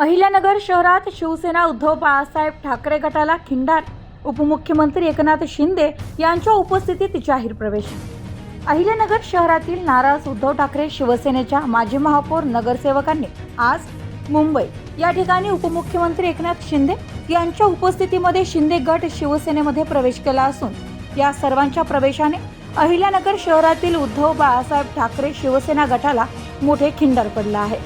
अहिल्यानगर शहरात शिवसेना उद्धव बाळासाहेब ठाकरे गटाला खिंडार. उपमुख्यमंत्री एकनाथ शिंदे यांच्या उपस्थितीत जाहीर प्रवेश. अहिल्यानगर शहरातील नाराज उद्धव ठाकरे शिवसेनेच्या माजी महापौर नगरसेवकांनी आज मुंबई या ठिकाणी उपमुख्यमंत्री एकनाथ शिंदे यांच्या उपस्थितीमध्ये शिंदे गट शिवसेनेमध्ये प्रवेश केला असून या सर्वांच्या प्रवेशाने अहिल्यानगर शहरातील उद्धव बाळासाहेब ठाकरे शिवसेना गटाला मोठे खिंडार पडले आहे.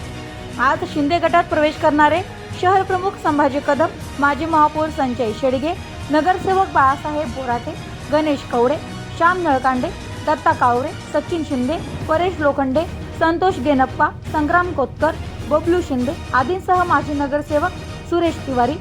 आज शिंदे गटात प्रवेश करणारे शहर प्रमुख संभाजी कदम, माजी महापौर संजय शेडगे, नगरसेवक बाळासाहेब बोराटे, गणेश कवडे, श्याम नळकांडे, दत्ता कावरे, सचिन शिंदे, परेश लोखंडे, संतोष गेनप्पा, संग्राम कोतकर, बबलू शिंदे आदींसह माजी नगरसेवक सुरेश तिवारी,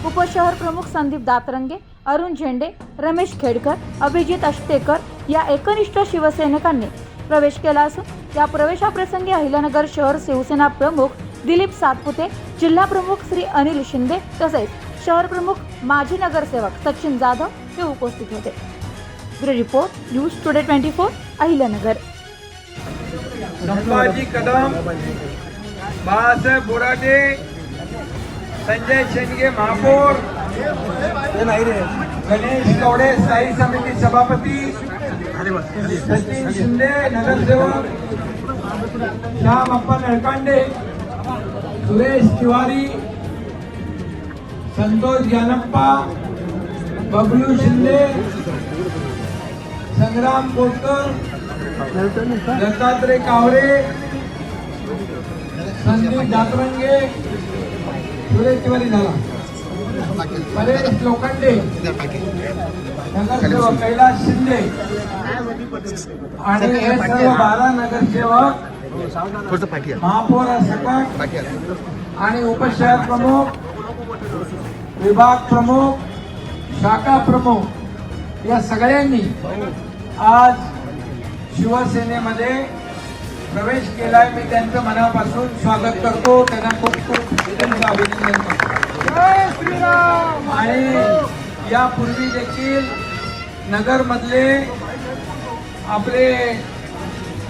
उपशहर प्रमुख संदीप दातरंगे, अरुण झेंडे, रमेश खेडकर, अभिजित अष्टेकर या एकनिष्ठ शिवसैनिकांनी प्रवेश केला असून या प्रवेशाप्रसंगी अहिल्यानगर शहर शिवसेना प्रमुख दिलीप सातपुते, जिल्हा प्रमुख श्री अनिल शिंदे तसेच शहर प्रमुख माजी नगरसेवक सचिन जाधव हे उपस्थित होते. Bureau report, news today 24, Ahilyanagar. Sambhaji Kadam, Balasaheb Borate, Sanjay Shedge महापौर, गणेश कवडे स्थायी समिती सभापती, सचिन शिंदे नगरसेवक, श्याम अप्पा नळकांडे, सुरेश तिवारी, संतोष ज्ञानप्पा, बबलू शिंदे, संग्राम कोतकर, दत्तात्रय कावरे, संदीप दातरंगे, सुरेश तिवारी झाला, परेश लोखंडे, नगरसेवक कैलास शिंदे आणि हे सर्व 12 नगरसेवक, महापौर सकट आणि उपशहर प्रमुख, विभाग प्रमुख, शाखा प्रमुख या सगळ्यांनी आज शिवसेनेमध्ये प्रवेश केलाय. मी त्यांचं मनापासून स्वागत करतो, त्यांना खूप खूप अभिनंदन करतो. आणि यापूर्वी देखील नगरमधले आपले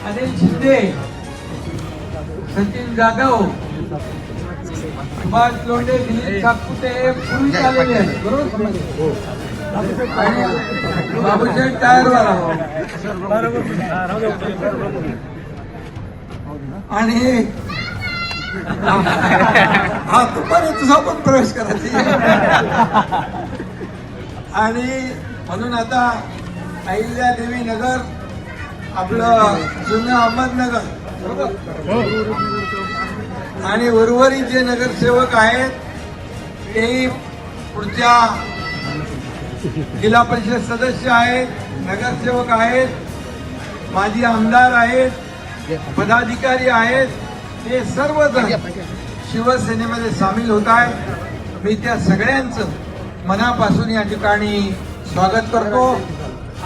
अनिल शिंदे, सचिन जाधव, सुभाष लोंढे, दिलीप सातपुते हे पूर्वी आलेले आहेत बरोबर. आणि बाबूसाहेब टायरवाला आणि हा तू पण तुझा पण प्रवेश करायची. आणि म्हणून आता अहिल्यादेवी नगर आपलं जुनं अहमदनगर आणि उर्वरित जे नगरसेवक आहेत तेही पुढच्या जिल्हा परिषद सदस्य आहेत, नगरसेवक आहेत, माजी आमदार आहेत, पदाधिकारी आहेत, ते सर्वजण शिवसेनेमध्ये सामील होत आहेत. मी त्या सगळ्यांचं मनापासून या ठिकाणी स्वागत करतो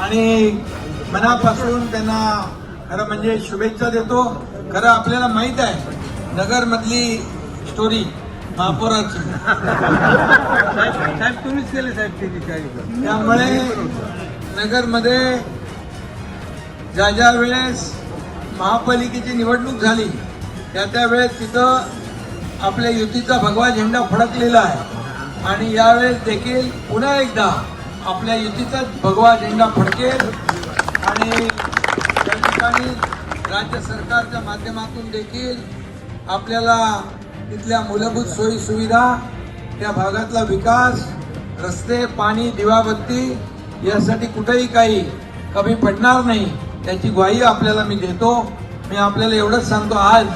आणि मनापासून त्यांना खरं म्हणजे शुभेच्छा देतो. खरं आपल्याला माहित आहे नगर मधली स्टोरी महापौराची, साहेब तुम्हीच केले साहेब. त्यामुळे नगर मध्ये ज्या वेळेस महापालिकेची निवडणूक झाली त्या वेळेस तिथं आपल्या युतीचा भगवा झेंडा फडकलेला आहे आणि यावेळेस देखील पुन्हा एकदा आपल्या युतीचा भगवा झेंडा फडकेल आणि त्या ठिकाणी राज्य सरकारच्या माध्यमातून देखील आपल्याला तिथल्या मूलभूत सोयी सुविधा, त्या भागातला विकास, रस्ते, पाणी, दिवाबत्ती यासाठी कुठेही काही कमी पडणार नाही त्याची ग्वाही आपल्याला मी देतो. मी आपल्याला एवढंच सांगतो, आज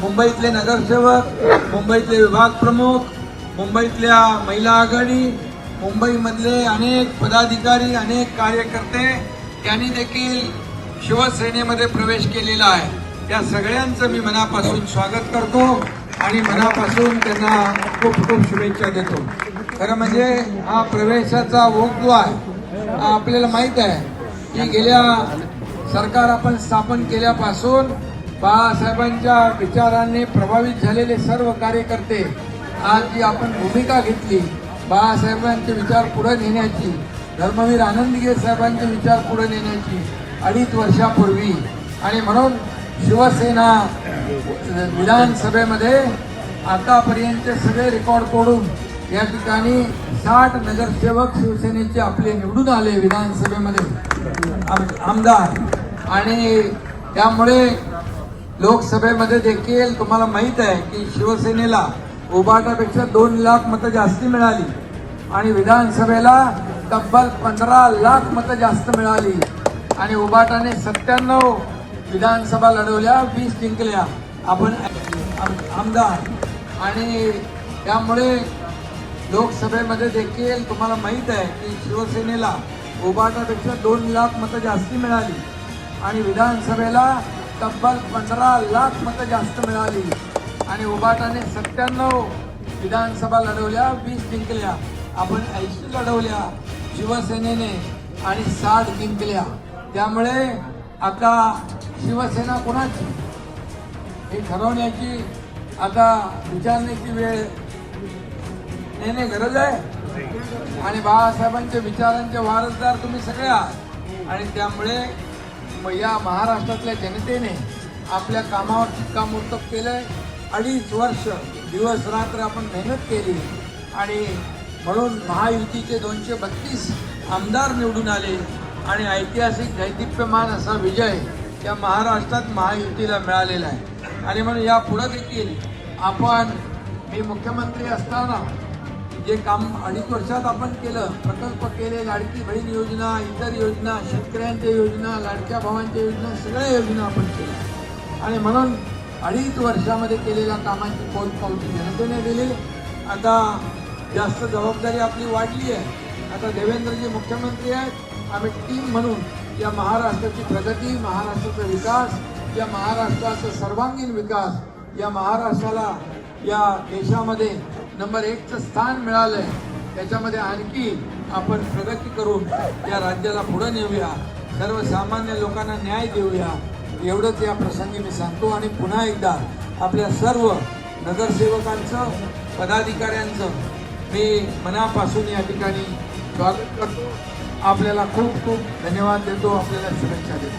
मुंबईतले नगरसेवक, मुंबईतले विभाग प्रमुख, मुंबईतल्या महिला आघाडी, मुंबईमधले अनेक पदाधिकारी, अनेक कार्यकर्ते यांनी देखील शिवसेनेमध्ये प्रवेश केलेला आहे. त्या सगळ्यांचं मी मनापासून स्वागत करतो आणि मनापासून त्यांना खूप खूप शुभेच्छा देतो. खरं म्हणजे हा प्रवेशाचा ओघ जो आहे आपल्याला माहित आहे की गेल्या सरकार आपण स्थापन केल्यापासून बाळासाहेबांच्या विचारांनी प्रभावित झालेले सर्व कार्यकर्ते आज जी आपण भूमिका घेतली बाळासाहेबांचे विचार पुढे नेण्याची, धर्मवीर आनंदगे साहेबांचे विचार पुढे नेण्याची 2.5 वर्षापूर्वी, आणि म्हणून शिवसेना विधानसभेमध्ये आतापर्यंत सगळे रेकॉर्ड तोडून या ठिकाणी 60 नगरसेवक शिवसेनेचे आपले निवडून आले विधानसभेमध्ये आमदार. आणि त्यामुळे लोकसभेमध्ये देखील तुम्हाला माहित आहे की शिवसेनेला उभाटापेक्षा 2 लाख मतं जास्त मिळाली आणि विधानसभेला तब्बल 15 लाख मतं जास्त मिळाली. आणि उभाटाने 97 विधानसभा लढवल्या, 20 जिंकल्या आपण आमदार. आणि त्यामुळे लोकसभेमध्ये देखील तुम्हाला माहित आहे की शिवसेनेला उभाटापेक्षा 2 लाख मतं जास्त मिळाली आणि विधानसभेला तब्बल 15 लाख मतं जास्त मिळाली. आणि उभाटाने 97 विधानसभा लढवल्या, 20 जिंकल्या आपण 80 लढवल्या शिवसेनेने आणि 60 जिंकल्या. त्यामुळे आता शिवसेना कोणाची हे ठरवण्याची आता विचारण्याची वेळ येणे गरज आहे. आणि बाळासाहेबांच्या विचारांचे वारसदार तुम्ही सगळे आहात. आणि त्यामुळे या महाराष्ट्रातल्या जनतेने आपल्या कामावर शिक्कामोर्तब केलंय. 2.5 वर्ष दिवस रात्र आपण मेहनत केली आणि म्हणून महायुतीचे 232 आमदार निवडून आले आणि ऐतिहासिक दैदिप्यमान असा विजय या महाराष्ट्रात महायुतीला मिळालेला आहे. आणि म्हणून यापुढे देखील आपण मी मुख्यमंत्री असताना जे काम 2.5 वर्षात आपण केलं, प्रकल्प केले, लाडकी बहीण योजना, इतर योजना, शेतकऱ्यांच्या योजना, लाडक्या भावांच्या योजना, सगळ्या योजना आपण केल्या. आणि म्हणून 2.5 वर्षामध्ये केलेल्या कामांची पोचपावती जनतेने दिली. आता जास्त जबाबदारी आपली वाढली आहे. आता देवेंद्रजी मुख्यमंत्री आहेत. आम्ही टीम म्हणून या महाराष्ट्राची प्रगती, महाराष्ट्राचा विकास, या महाराष्ट्राचा सर्वांगीण विकास, या महाराष्ट्राला या देशामध्ये नंबर 1चं स्थान मिळालंय, त्याच्यामध्ये आणखी आपण प्रगती करून या राज्याला पुढे नेऊया, सर्वसामान्य लोकांना न्याय देऊया, एवढंच या प्रसंगी मी सांगतो. आणि पुन्हा एकदा आपल्या सर्व नगरसेवकांचं, पदाधिकाऱ्यांचं मी मनापासून या ठिकाणी स्वागत करतो. आपल्याला खूप खूप धन्यवाद देतो, आपल्याला शुभेच्छा देतो.